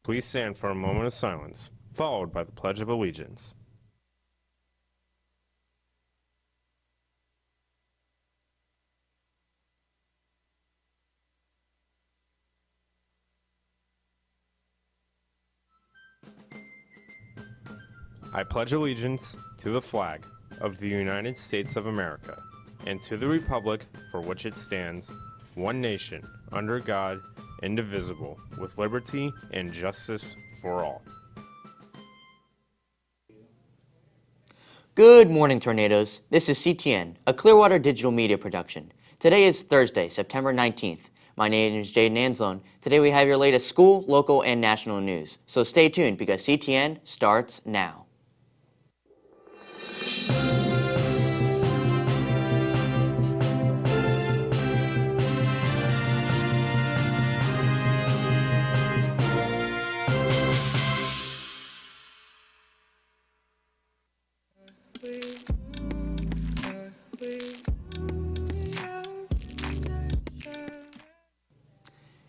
Please stand for a moment of silence, followed by the Pledge of Allegiance. I pledge allegiance to the flag of the United States of America and to the republic for which it stands, one nation, under God, indivisible, with liberty and justice for all. Good morning, Tornadoes. This is CTN, a Clearwater digital media production. Today is Thursday, September 19th. My name is Jaden Anslone. Today we have your latest school, local, and national news. So stay tuned because CTN starts now.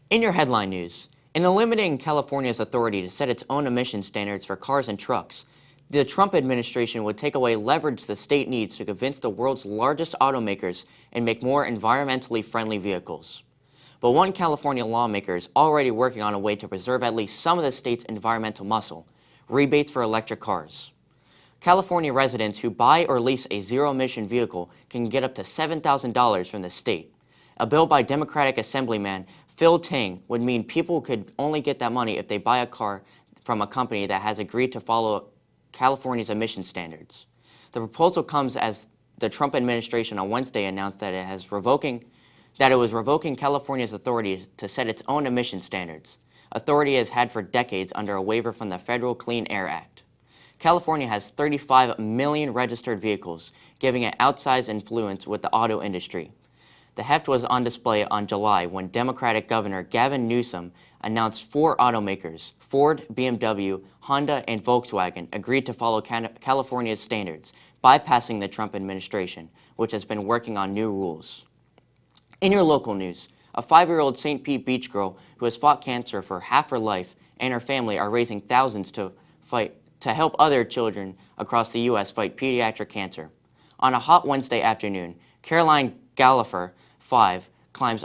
In your headline news, in eliminating California's authority to set its own emission standards for cars and trucks, the Trump administration would take away leverage the state needs to convince the world's largest automakers and make more environmentally friendly vehicles. But one California lawmaker is already working on a way to preserve at least some of the state's environmental muscle: rebates for electric cars. California residents who buy or lease a zero-emission vehicle can get up to $7,000 from the state. A bill by Democratic Assemblyman Phil Ting would mean people could only get that money if they buy a car from a company that has agreed to follow California's emission standards. The proposal comes as the Trump administration on Wednesday announced that it was revoking California's authority to set its own emission standards. Authority has had for decades under a waiver from the Federal Clean Air Act. California has 35 million registered vehicles, giving it outsized influence with the auto industry. The heft was on display on July when Democratic Governor Gavin Newsom announced 4 automakers, Ford, BMW, Honda, and Volkswagen, agreed to follow California's standards, bypassing the Trump administration, which has been working on new rules. In your local news, a 5-year-old St. Pete Beach girl who has fought cancer for half her life and her family are raising thousands to help other children across the U.S. fight pediatric cancer. On a hot Wednesday afternoon, Caroline Gallagher, 5, climbs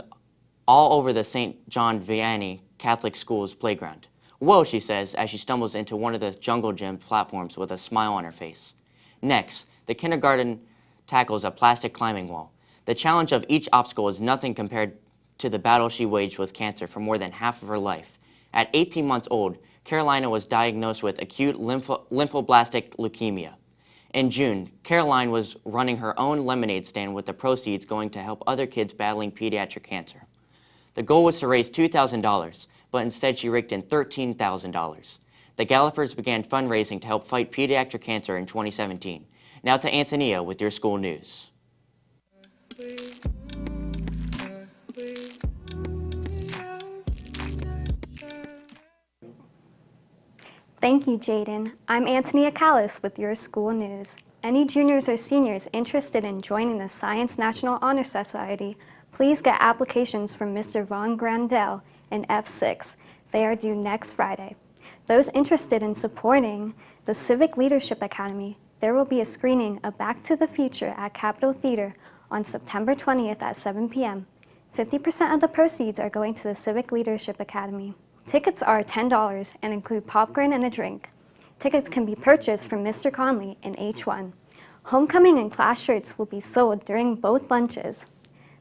all over the St. John Vianney Catholic School's playground. Whoa, she says as she stumbles into one of the jungle gym platforms with a smile on her face. Next, the kindergarten tackles a plastic climbing wall. The challenge of each obstacle is nothing compared to the battle she waged with cancer for more than half of her life. At 18 months old, Carolina was diagnosed with acute lymphoblastic leukemia. In June, Caroline was running her own lemonade stand with the proceeds going to help other kids battling pediatric cancer. The goal was to raise $2,000, but instead she raked in $13,000. The Gallaghers began fundraising to help fight pediatric cancer in 2017. Now to Antonia with your school news. Thank you, Jaden. I'm Antonia Callis with your school news. Any juniors or seniors interested in joining the Science National Honor Society, please get applications from Mr. Von Grandel in F6. They are due next Friday. Those interested in supporting the Civic Leadership Academy, there will be a screening of Back to the Future at Capitol Theater on September 20th at 7 p.m. 50% of the proceeds are going to the Civic Leadership Academy. Tickets are $10 and include popcorn and a drink. Tickets can be purchased from Mr. Conley in H1. Homecoming and class shirts will be sold during both lunches.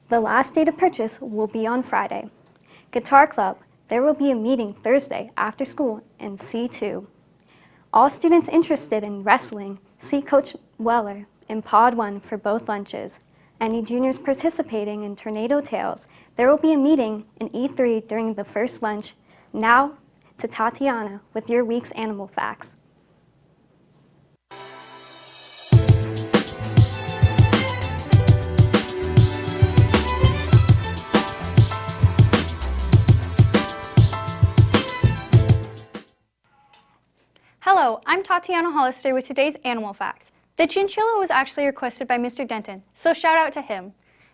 The last day to purchase will be on Friday. Guitar Club, there will be a meeting Thursday after school in C2. All students interested in wrestling, see Coach Weller in Pod 1 for both lunches. Any juniors participating in Tornado Tales, there will be a meeting in E3 during the first lunch. Now to Tatiana with your week's animal facts. Hello, I'm Tatiana Hollister with today's animal facts. The chinchilla was actually requested by Mr. Denton, so shout out to him.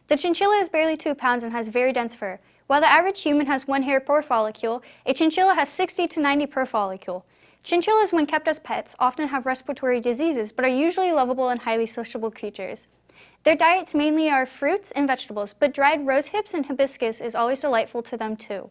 The chinchilla is barely 2 pounds and has very dense fur, While the average human has 1 hair per follicle, a chinchilla has 60 to 90 per follicle. Chinchillas, when kept as pets, often have respiratory diseases, but are usually lovable and highly sociable creatures. Their diets mainly are fruits and vegetables, but dried rose hips and hibiscus is always delightful to them too.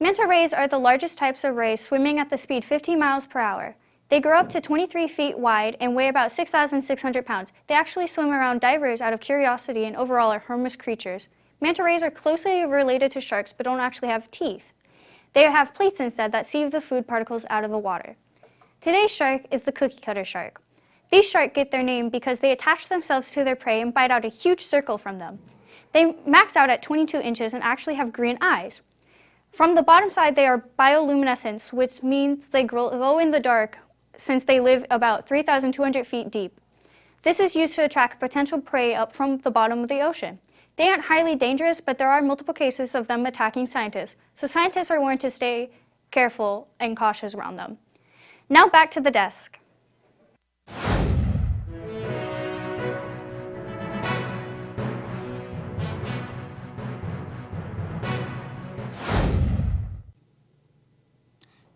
Manta rays are the largest types of rays, swimming at the speed 15 miles per hour. They grow up to 23 feet wide and weigh about 6,600 pounds. They actually swim around divers out of curiosity and overall are harmless creatures. Manta rays are closely related to sharks but don't actually have teeth. They have plates instead that sieve the food particles out of the water. Today's shark is the cookie cutter shark. These sharks get their name because they attach themselves to their prey and bite out a huge circle from them. They max out at 22 inches and actually have green eyes. From the bottom side, they are bioluminescent, which means they glow in the dark since they live about 3,200 feet deep. This is used to attract potential prey up from the bottom of the ocean. They aren't highly dangerous, but there are multiple cases of them attacking scientists, so scientists are warned to stay careful and cautious around them. Now back to the desk.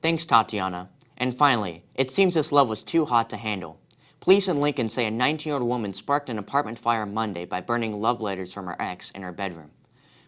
Thanks, Tatiana. And finally, it seems this love was too hot to handle. Police in Lincoln say a 19-year-old woman sparked an apartment fire Monday by burning love letters from her ex in her bedroom.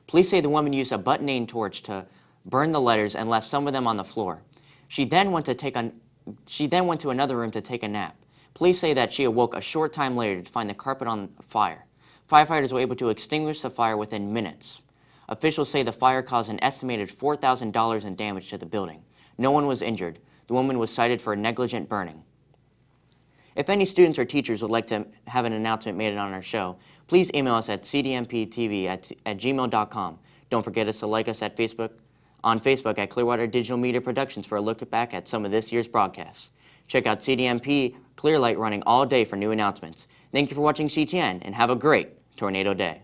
Police say the woman used a butane torch to burn the letters and left some of them on the floor. She then went to another room to take a nap. Police say that she awoke a short time later to find the carpet on fire. Firefighters were able to extinguish the fire within minutes. Officials say the fire caused an estimated $4,000 in damage to the building. No one was injured. The woman was cited for negligent burning. If any students or teachers would like to have an announcement made on our show, please email us at cdmptv@gmail.com. Don't forget us to like us on Facebook at Clearwater Digital Media Productions for a look back at some of this year's broadcasts. Check out CDMP Clearlight running all day for new announcements. Thank you for watching CTN and have a great Tornado Day.